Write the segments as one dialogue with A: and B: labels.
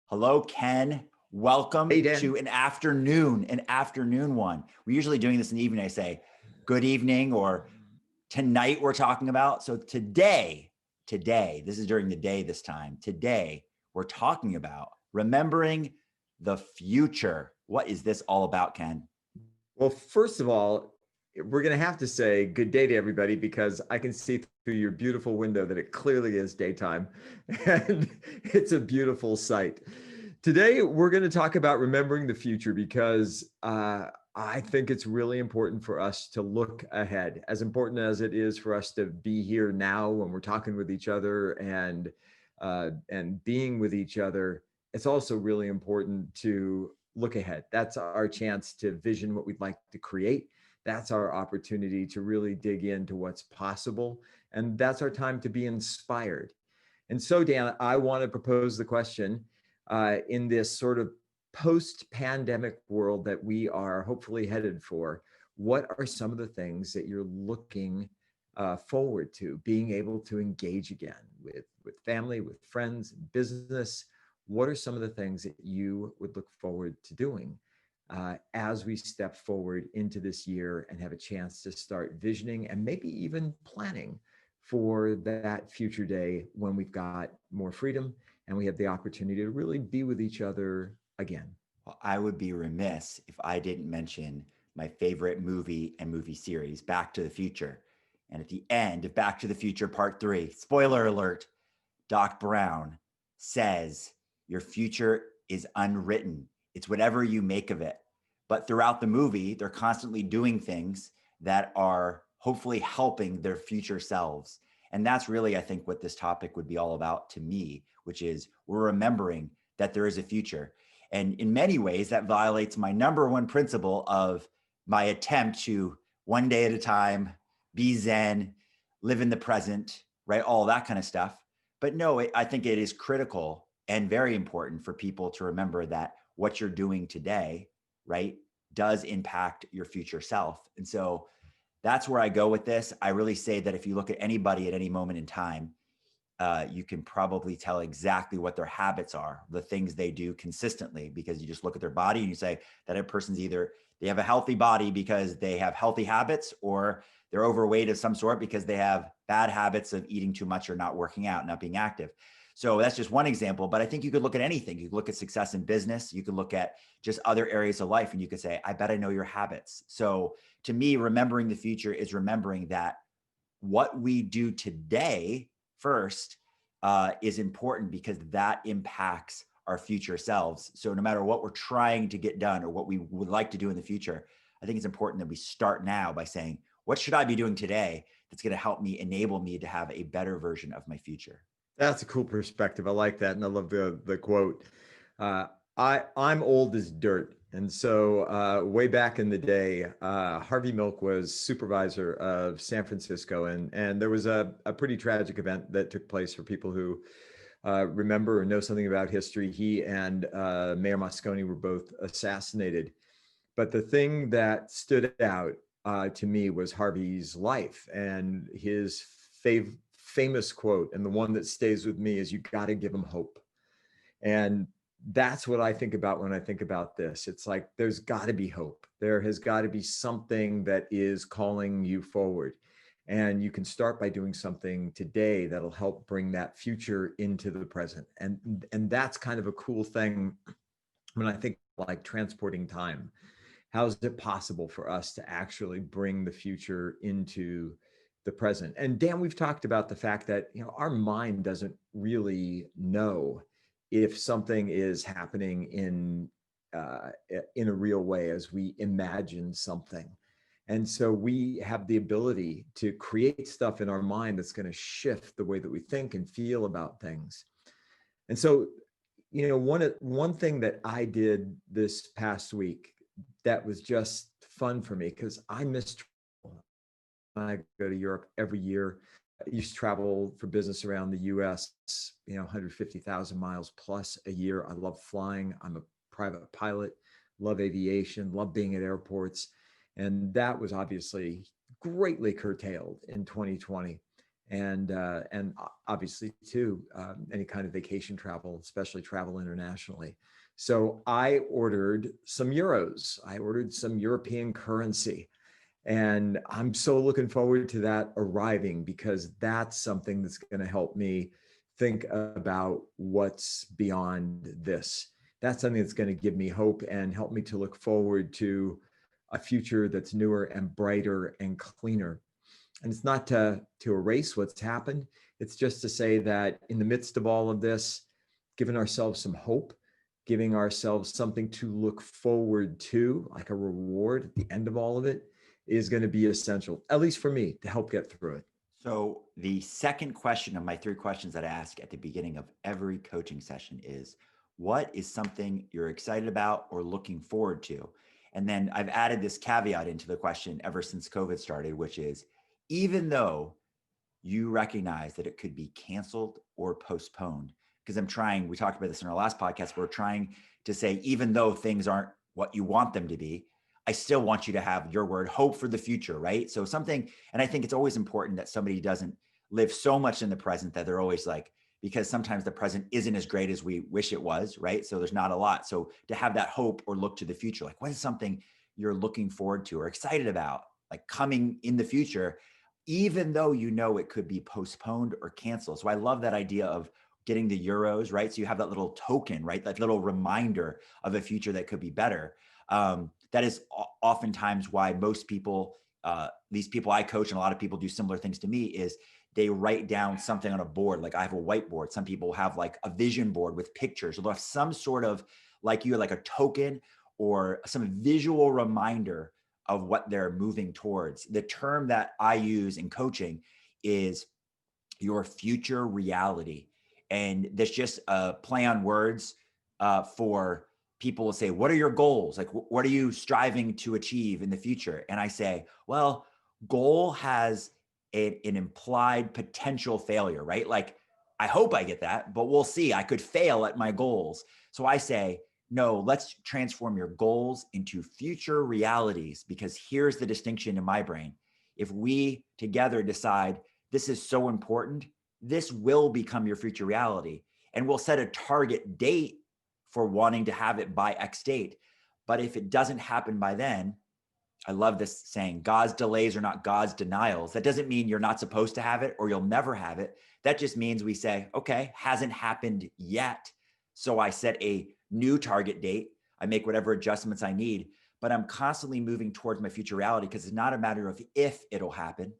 A: Hello, Ken. Welcome
B: Hey, Dan.
A: to an afternoon one. We're usually doing this in the evening. I say good evening or tonight we're talking about. So today, this is during the day this time. Today, we're talking about remembering the future. What is this all about, Ken?
B: Well, first of all, we're going to have to say good day to everybody because I can see through your beautiful window that it clearly is daytime and it's a beautiful sight. Today, we're going to talk about remembering the future because I think it's really important for us to look ahead, as important as it is for us to be here now when we're talking with each other and being with each other. It's also really important to look ahead. That's our chance to vision what we'd like to create. That's our opportunity to really dig into what's possible. And that's our time to be inspired. And so, Dan, I want to propose the question in this sort of post-pandemic world that we are hopefully headed for. What are some of the things that you're looking forward to being able to engage again with family, with friends, business? What are some of the things that you would look forward to doing as we step forward into this year and have a chance to start visioning and maybe even planning for that future day when we've got more freedom and we have the opportunity to really be with each other again?
A: Well, I would be remiss if I didn't mention my favorite movie and movie series, Back to the Future. And at the end of Back to the Future Part 3, spoiler alert, Doc Brown says, your future is unwritten. It's whatever you make of it. But throughout the movie, they're constantly doing things that are hopefully helping their future selves. And that's really, I think, what this topic would be all about to me, which is we're remembering that there is a future. And in many ways, that violates my number one principle of my attempt to one day at a time, be Zen, live in the present, right? All that kind of stuff. But no, I think it is critical and very important for people to remember that what you're doing today, right, does impact your future self. And so that's where I go with this. I really say that if you look at anybody at any moment in time, you can probably tell exactly what their habits are, the things they do consistently, because you just look at their body and you say that a person's either they have a healthy body because they have healthy habits, or they're overweight of some sort because they have bad habits of eating too much or not working out, not being active. So that's just one example, but I think you could look at anything. You could look at success in business. You could look at just other areas of life and you could say, I bet I know your habits. So to me, remembering the future is remembering that what we do today first is important because that impacts our future selves. So no matter what we're trying to get done or what we would like to do in the future, I think it's important that we start now by saying, what should I be doing today that's going to help me enable me to have a better version of my future?
B: That's a cool perspective. I like that, and I love the quote. Uh, I'm old as dirt, and so way back in the day, Harvey Milk was supervisor of San Francisco, and there was a pretty tragic event that took place for people who remember or know something about history. He and Mayor Moscone were both assassinated. But the thing that stood out to me was Harvey's life and his famous quote, and the one that stays with me is, "You got to give him hope." And that's what I think about when I think about this. It's like there's got to be hope. There has got to be something that is calling you forward. And you can start by doing something today that'll help bring that future into the present. And that's kind of a cool thing when I think like transporting time. How is it possible for us to actually bring the future into the present? And Dan, we've talked about the fact that our mind doesn't really know if something is happening in a real way as we imagine something. And so we have the ability to create stuff in our mind that's going to shift the way that we think and feel about things. And so, one thing that I did this past week that was just fun for me because I miss travel. I go to Europe every year. I used to travel for business around the US, 150,000 miles plus a year. I love flying. I'm a private pilot, love aviation, love being at airports. And that was obviously greatly curtailed in 2020. and obviously too, any kind of vacation travel, especially travel internationally. So I ordered some euros. I ordered some European currency. And I'm so looking forward to that arriving, because that's something that's going to help me think about what's beyond this. That's something that's going to give me hope and help me to look forward to a future that's newer and brighter and cleaner. And it's not to erase what's happened. It's just to say that in the midst of all of this, giving ourselves some hope, giving ourselves something to look forward to, like a reward at the end of all of it, is going to be essential, at least for me, to help get through it.
A: So the second question of my three questions that I ask at the beginning of every coaching session is, what is something you're excited about or looking forward to? And then I've added this caveat into the question ever since COVID started, which is, even though you recognize that it could be canceled or postponed, because we talked about this in our last podcast, we're trying to say, even though things aren't what you want them to be, I still want you to have your word, hope for the future, right? So something, and I think it's always important that somebody doesn't live so much in the present that they're always like, because sometimes the present isn't as great as we wish it was, right? So there's not a lot. So to have that hope or look to the future, like what is something you're looking forward to or excited about, like coming in the future, even though you know it could be postponed or canceled. So I love that idea of getting the euros, right? So you have that little token, right? That little reminder of a future that could be better. That is oftentimes why most people, these people I coach, and a lot of people do similar things to me, is they write down something on a board. Like I have a whiteboard. Some people have like a vision board with pictures, or they'll have some sort of, like you, like a token or some visual reminder of what they're moving towards. The term that I use in coaching is your future reality. And there's just a play on words for people will say, what are your goals? Like, what are you striving to achieve in the future? And I say, well, goal has an implied potential failure, right? Like, I hope I get that, but we'll see. I could fail at my goals. So I say, no, let's transform your goals into future realities, because here's the distinction in my brain. If we together decide this is so important, this will become your future reality. And we'll set a target date for wanting to have it by X date. But if it doesn't happen by then, I love this saying, God's delays are not God's denials. That doesn't mean you're not supposed to have it or you'll never have it. That just means we say, okay, hasn't happened yet. So I set a new target date. I make whatever adjustments I need, but I'm constantly moving towards my future reality, because it's not a matter of if it'll happen.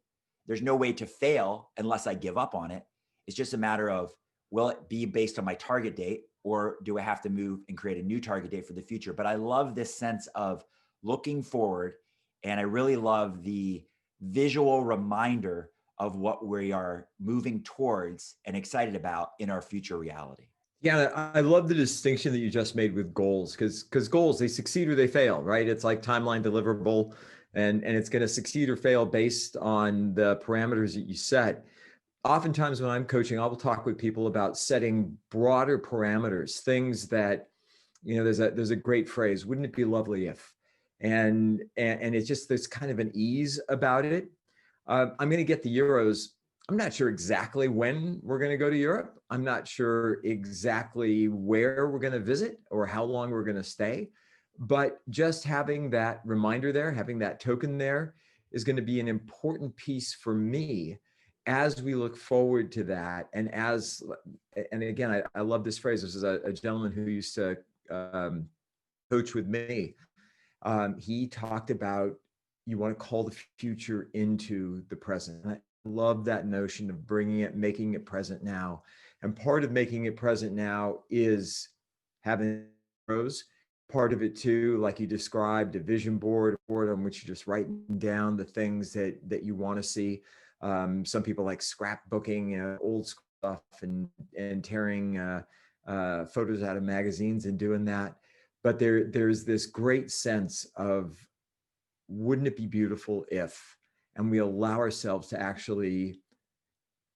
A: There's no way to fail unless I give up on it. It's just a matter of, will it be based on my target date, or do I have to move and create a new target date for the future? But I love this sense of looking forward. And I really love the visual reminder of what we are moving towards and excited about in our future reality.
B: Yeah, I love the distinction that you just made with goals, because goals, they succeed or they fail, right? It's like timeline deliverable, and it's going to succeed or fail based on the parameters that you set. Oftentimes when I'm coaching, I will talk with people about setting broader parameters, things that, there's a great phrase, wouldn't it be lovely if? And it's just, there's kind of an ease about it. I'm going to get the euros. I'm not sure exactly when we're going to go to Europe. I'm not sure exactly where we're going to visit or how long we're going to stay. But just having that reminder there, having that token there, is going to be an important piece for me as we look forward to that. And again, I love this phrase. This is a gentleman who used to coach with me. He talked about, you want to call the future into the present. And I love that notion of bringing it, making it present now. And part of making it present now is having pros. Part of it too, like you described, a vision board on which you're just writing down the things that you want to see. Some people like scrapbooking old stuff and tearing photos out of magazines and doing that. But there's this great sense of, wouldn't it be beautiful if, and we allow ourselves to actually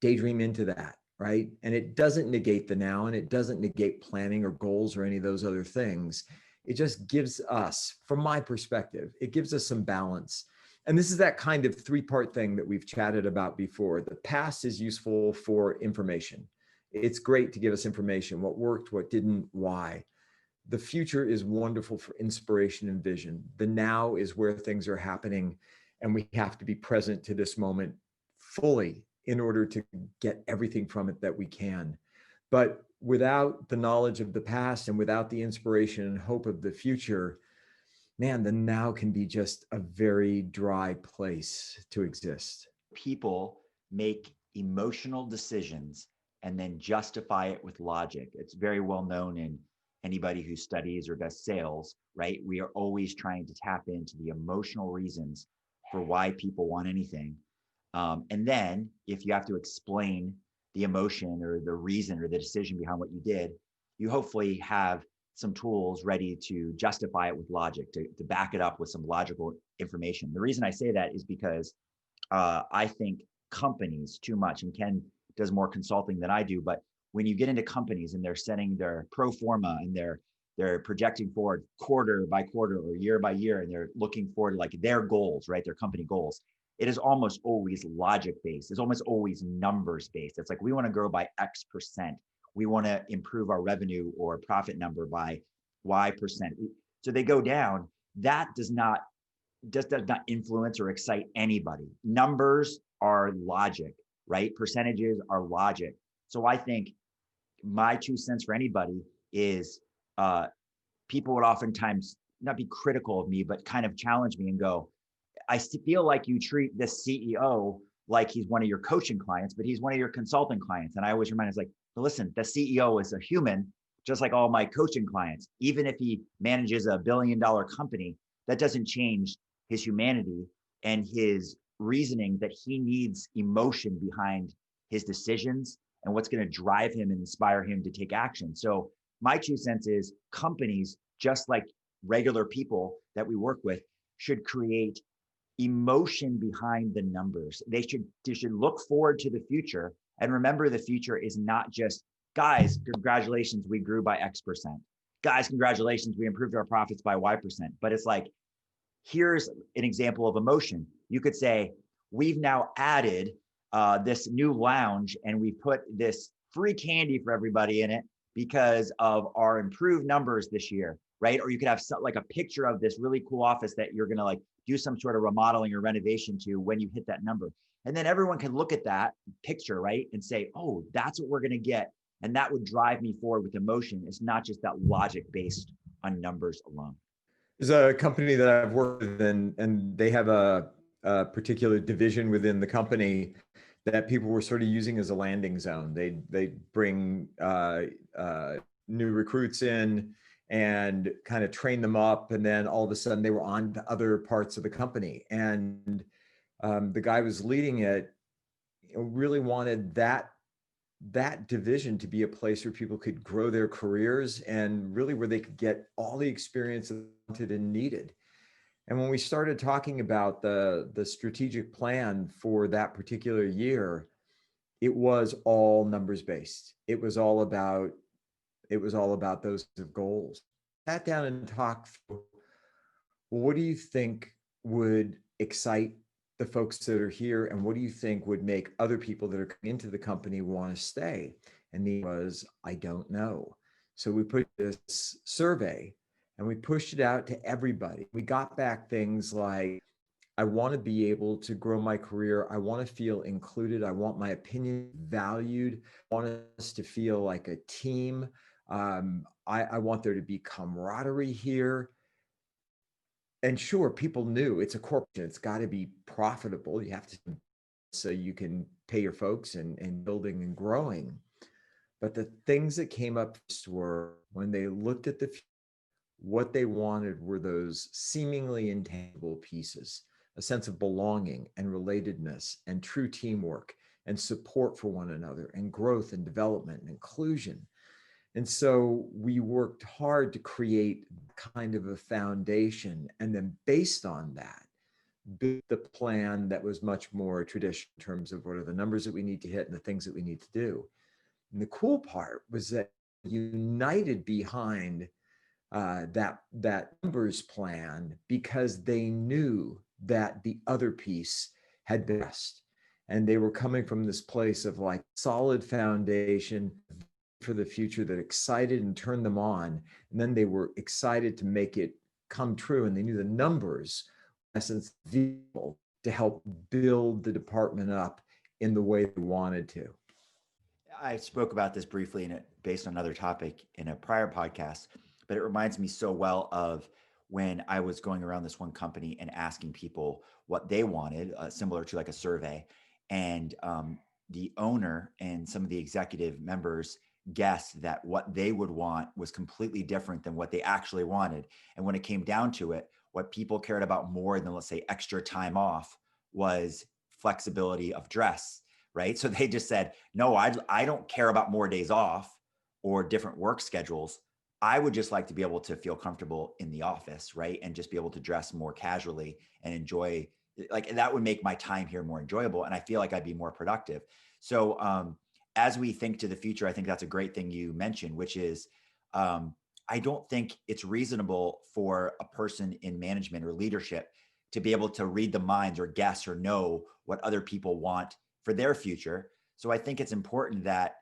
B: daydream into that, right? And it doesn't negate the now, and it doesn't negate planning or goals or any of those other things. It just gives us, from my perspective, it gives us some balance. And this is that kind of three-part thing that we've chatted about before. The past is useful for information. It's great to give us information, what worked, what didn't, why. The future is wonderful for inspiration and vision. The now is where things are happening, and we have to be present to this moment fully in order to get everything from it that we can. But without the knowledge of the past and without the inspiration and hope of the future, man, the now can be just a very dry place to exist.
A: People make emotional decisions and then justify it with logic. It's very well known in anybody who studies or does sales, right? We are always trying to tap into the emotional reasons for why people want anything. And then if you have to explain the emotion or the reason or the decision behind what you did, you hopefully have some tools ready to justify it with logic, to back it up with some logical information. The reason I say that is because I think companies too much, and Ken does more consulting than I do, but when you get into companies and they're setting their pro forma and they're projecting forward quarter by quarter or year by year, and they're looking forward to like their goals, right? Their company goals. It is almost always logic based. It's almost always numbers based. It's like, we want to grow by X percent. We want to improve our revenue or profit number by Y percent. So they go down. That does not influence or excite anybody. Numbers are logic, right? Percentages are logic. So I think my 2 cents for anybody is people would oftentimes not be critical of me, but kind of challenge me and go, I feel like you treat this CEO like he's one of your coaching clients, but he's one of your consulting clients. And I always remind us like, listen, the CEO is a human, just like all my coaching clients. Even if he manages $1 billion company, that doesn't change his humanity and his reasoning that he needs emotion behind his decisions and what's going to drive him and inspire him to take action. So my 2 cents is companies, just like regular people that we work with, should create emotion behind the numbers. They should look forward to the future and remember the future is not just, guys, congratulations, we grew by X percent. Guys, congratulations, we improved our profits by Y percent. But it's like, here's an example of emotion. You could say, we've now added this new lounge and we put this free candy for everybody in it because of our improved numbers this year, right? Or you could have like a picture of this really cool office that you're gonna like do some sort of remodeling or renovation to when you hit that number. And then everyone can look at that picture, right? And say, oh, that's what we're gonna get. And that would drive me forward with emotion. It's not just that logic based on numbers alone.
B: There's a company that I've worked with, and they have a particular division within the company that people were sort of using as a landing zone. They bring new recruits in and kind of train them up, and then all of a sudden they were on to other parts of the company. And the guy who was leading it really wanted that division to be a place where people could grow their careers and really where they could get all the experience they wanted and needed. And when we started talking about the strategic plan for that particular year, it was all numbers based. It was all about those goals. Sat down and talked through, well, what do you think would excite the folks that are here, and what do you think would make other people that are coming into the company want to stay? And the was, I don't know. So we put this survey and we pushed it out to everybody. We got back things like, I want to be able to grow my career. I want to feel included. I want my opinion valued. I want us to feel like a team. I want there to be camaraderie here. And sure, people knew it's a corporation. It's got to be profitable. You have to, so you can pay your folks and building and growing. But the things that came up were when they looked at what they wanted were those seemingly intangible pieces, a sense of belonging and relatedness and true teamwork and support for one another and growth and development and inclusion. And so we worked hard to create kind of a foundation, and then based on that, build the plan that was much more traditional in terms of what are the numbers that we need to hit and the things that we need to do. And the cool part was that united behind that numbers plan because they knew that the other piece had been best. And they were coming from this place of like solid foundation for the future that excited and turned them on. And then they were excited to make it come true. And they knew the numbers, in essence, vehicle to help build the department up in the way they wanted to.
A: I spoke about this briefly based on another topic in a prior podcast, but it reminds me so well of when I was going around this one company and asking people what they wanted, similar to like a survey. And the owner and some of the executive members guessed that what they would want was completely different than what they actually wanted. And when it came down to it, what people cared about more than, let's say, extra time off was flexibility of dress, right? So they just said, no, I don't care about more days off or different work schedules. I would just like to be able to feel comfortable in the office, right? And just be able to dress more casually and enjoy, like that would make my time here more enjoyable. And I feel like I'd be more productive. So as we think to the future, I think that's a great thing you mentioned, which is I don't think it's reasonable for a person in management or leadership to be able to read the minds or guess or know what other people want for their future. So I think it's important that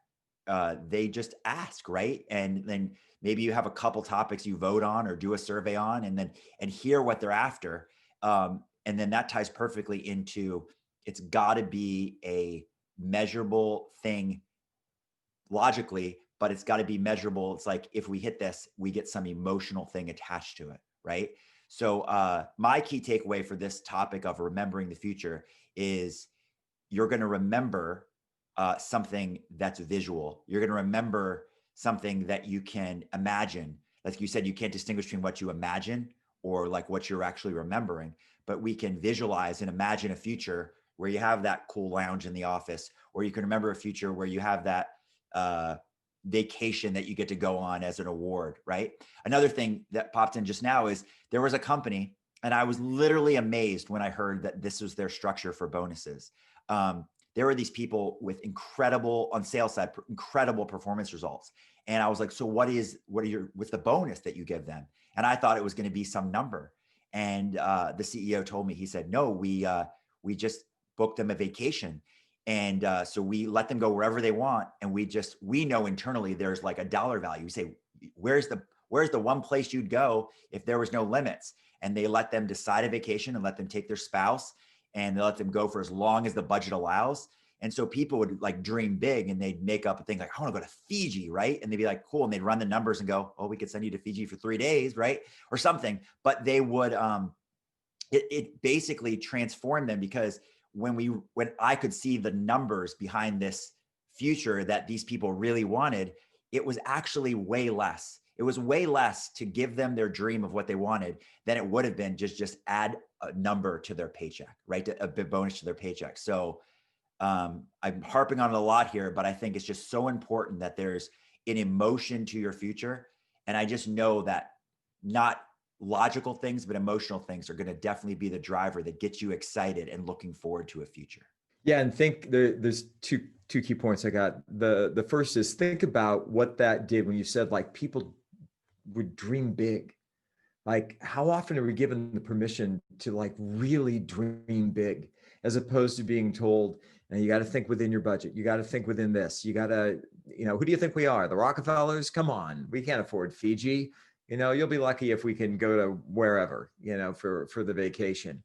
A: they just ask, right? And then maybe you have a couple topics you vote on or do a survey on, and hear what they're after. And then that ties perfectly into, it's got to be a measurable thing logically, but it's got to be measurable. It's like, if we hit this, we get some emotional thing attached to it, right? So my key takeaway for this topic of remembering the future is you're going to remember something that's visual. You're going to remember something that you can imagine. Like you said, you can't distinguish between what you imagine or like what you're actually remembering, but we can visualize and imagine a future where you have that cool lounge in the office, or you can remember a future where you have that vacation that you get to go on as an award, right? Another thing that popped in just now is there was a company, and I was literally amazed when I heard that this was their structure for bonuses. There were these people with incredible, on sales side, incredible performance results. And I was like, so what's the bonus that you give them? And I thought it was going to be some number. And the CEO told me, he said, no, we just booked them a vacation. And so we let them go wherever they want. And we know internally there's like a dollar value. We say, where's the one place you'd go if there was no limits? And they let them decide a vacation and let them take their spouse, and they let them go for as long as the budget allows. And so people would like dream big, and they'd make up a thing like, I want to go to Fiji, right? And they'd be like, cool. And they'd run the numbers and go, oh, we could send you to Fiji for 3 days, right? Or something. But they would, it basically transformed them, because when I could see the numbers behind this future that these people really wanted, it was actually way less. It was way less to give them their dream of what they wanted than it would have been just add a number to their paycheck, right? A big bonus to their paycheck. So I'm harping on it a lot here, but I think it's just so important that there's an emotion to your future. And I just know that not logical things, but emotional things are going to definitely be the driver that gets you excited and looking forward to a future.
B: Yeah, and there's two key points I got. The first is, think about what that did when you said like people would dream big. Like, how often are we given the permission to like really dream big, as opposed to being told, and you got to think within your budget. You got to think within this. You got to, who do you think we are? The Rockefellers? Come on, we can't afford Fiji. You'll be lucky if we can go to wherever, for the vacation.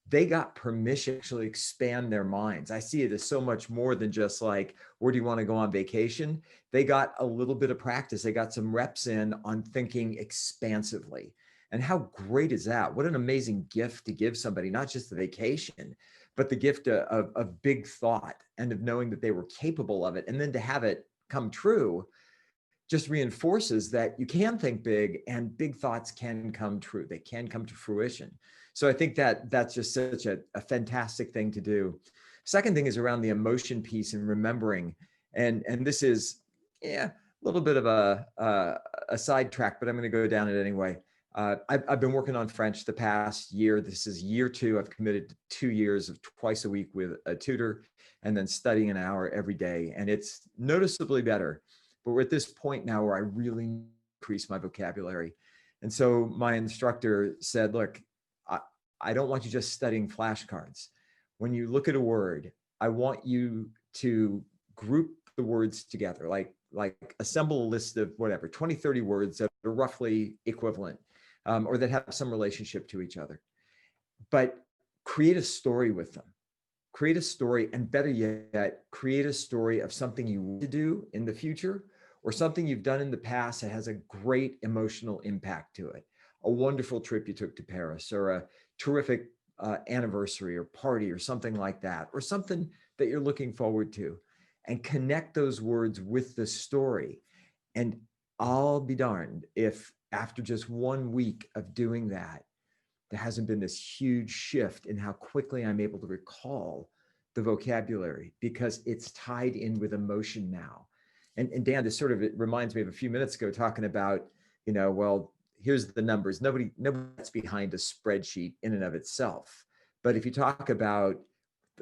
B: They got permission to actually expand their minds. I see it as so much more than just like, where do you want to go on vacation? They got a little bit of practice. They got some reps in on thinking expansively. And how great is that? What an amazing gift to give somebody, not just the vacation, but the gift of big thought and of knowing that they were capable of it. And then to have it come true just reinforces that you can think big, and big thoughts can come true. They can come to fruition. So I think that that's just such a fantastic thing to do. Second thing is around the emotion piece and remembering. And this is a little bit of a sidetrack, but I'm going to go down it anyway. I've been working on French the past year. This is year 2. I've committed to 2 years of twice a week with a tutor, and then studying an hour every day. And it's noticeably better. But we're at this point now where I really increase my vocabulary. And so my instructor said, look, I don't want you just studying flashcards. When you look at a word, I want you to group the words together, like assemble a list of whatever, 20, 30 words that are roughly equivalent, or that have some relationship to each other. But create a story with them. Create a story, and better yet, create a story of something you want to do in the future or something you've done in the past that has a great emotional impact to it. A wonderful trip you took to Paris, or a terrific anniversary or party or something like that, or something that you're looking forward to, and connect those words with the story. And I'll be darned if after just 1 week of doing that, there hasn't been this huge shift in how quickly I'm able to recall the vocabulary, because it's tied in with emotion now. And Dan, this sort of, it reminds me of a few minutes ago talking about, well, here's the numbers. Nobody's behind a spreadsheet in and of itself. But if you talk about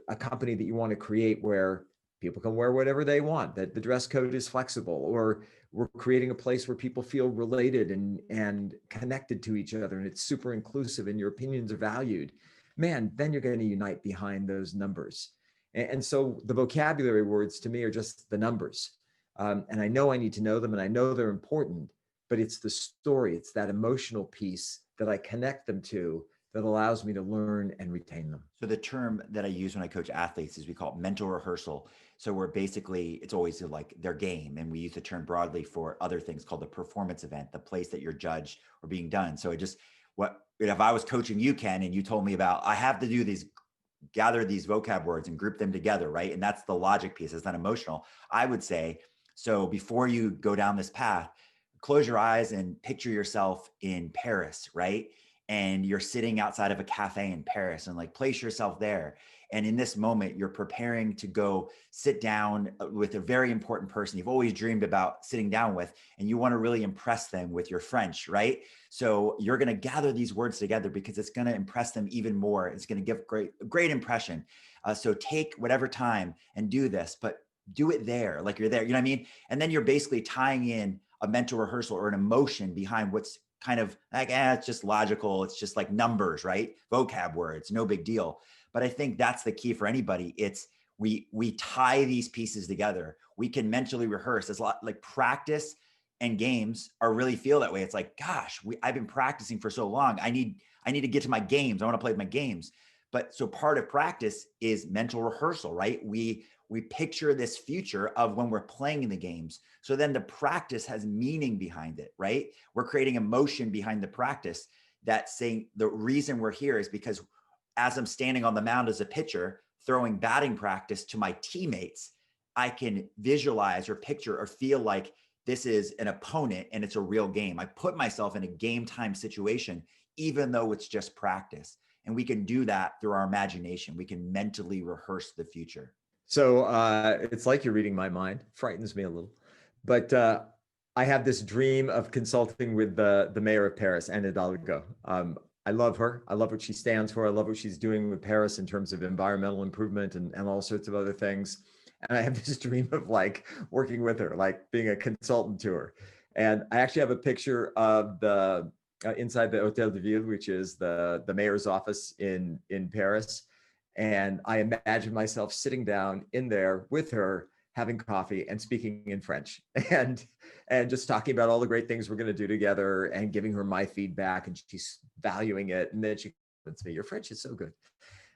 B: a company that you want to create where people can wear whatever they want, that the dress code is flexible, or we're creating a place where people feel related and connected to each other, and it's super inclusive and your opinions are valued, man, then you're going to unite behind those numbers. And so the vocabulary words to me are just the numbers. And I know I need to know them, and I know they're important, but it's the story, it's that emotional piece that I connect them to that allows me to learn and retain them.
A: So the term that I use when I coach athletes is we call it mental rehearsal. So we're basically, it's always like their game. And we use the term broadly for other things called the performance event, the place that you're judged or being done. So it just, if I was coaching you, Ken, and you told me about, I have to do these, gather these vocab words and group them together, right? And that's the logic piece. It's not emotional. I would say, so before you go down this path, close your eyes and picture yourself in Paris, right? And you're sitting outside of a cafe in Paris, and like place yourself there. And in this moment, you're preparing to go sit down with a very important person you've always dreamed about sitting down with, and you want to really impress them with your French, right? So you're going to gather these words together because it's going to impress them even more. It's going to give great impression. So take whatever time and do this, but do it there, like you're there, you know what I mean? And then you're basically tying in a mental rehearsal or an emotion behind what's kind of like, it's just logical. It's just like numbers, right? Vocab words, no big deal. But I think that's the key for anybody. It's we tie these pieces together. We can mentally rehearse. It's a lot like practice, and games are really feel that way. It's like, gosh, I've been practicing for so long. I need to get to my games. I want to play my games. But so part of practice is mental rehearsal, right? We picture this future of when we're playing in the games. So then the practice has meaning behind it, right? We're creating emotion behind the practice, that saying the reason we're here is because as I'm standing on the mound as a pitcher, throwing batting practice to my teammates, I can visualize or picture or feel like this is an opponent and it's a real game. I put myself in a game time situation, even though it's just practice. And we can do that through our imagination. We can mentally rehearse the future.
B: So it's like you're reading my mind. Frightens me a little, but I have this dream of consulting with the mayor of Paris, Anne Hidalgo. I love her. I love what she stands for. I love what she's doing with Paris in terms of environmental improvement and all sorts of other things. And I have this dream of like working with her, like being a consultant to her. And I actually have a picture of the inside the Hotel de Ville, which is the mayor's office in Paris. And I imagine myself sitting down in there with her, having coffee and speaking in French, and just talking about all the great things we're going to do together, and giving her my feedback, and she's valuing it. And then she comments me, "Your French is so good."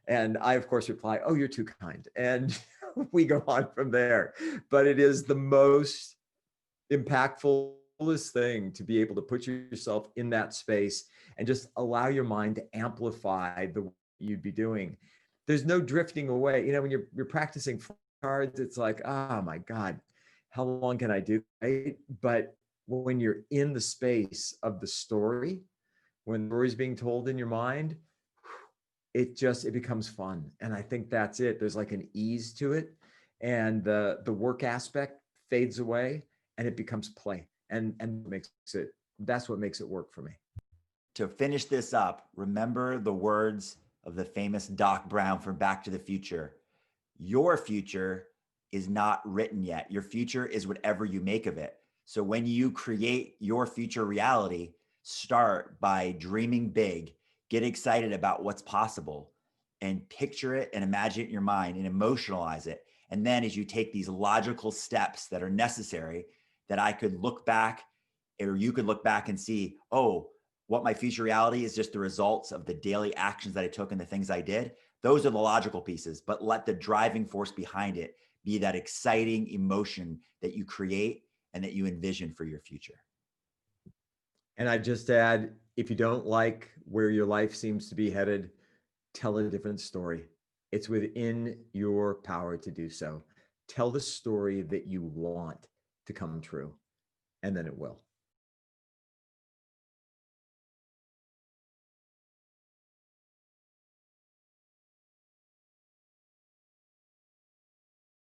B: And I, of course, reply, "Oh, you're too kind." And we go on from there. But it is the most impactful thing to be able to put yourself in that space and just allow your mind to amplify the you'd be doing. There's no drifting away. When you're practicing cards, it's like, oh my God, how long can I do? Right? But when you're in the space of the story, when the story's being told in your mind, it becomes fun. And I think that's it. There's like an ease to it. And the work aspect fades away and it becomes play. And that's what makes it work for me.
A: To finish this up, remember the words of the famous Doc Brown from Back to the Future. Your future is not written yet. Your future is whatever you make of it. So when you create your future reality, start by dreaming big, Get excited about what's possible and picture it and imagine it in your mind and emotionalize it. And then as you take these logical steps that are necessary, that I could look back, or you could look back and see, oh, what my future reality is just the results of the daily actions that I took and the things I did. Those are the logical pieces, but let the driving force behind it be that exciting emotion that you create and that you envision for your future.
B: And I just add, if you don't like where your life seems to be headed, tell a different story. It's within your power to do so. Tell the story that you want to come true, and then it will.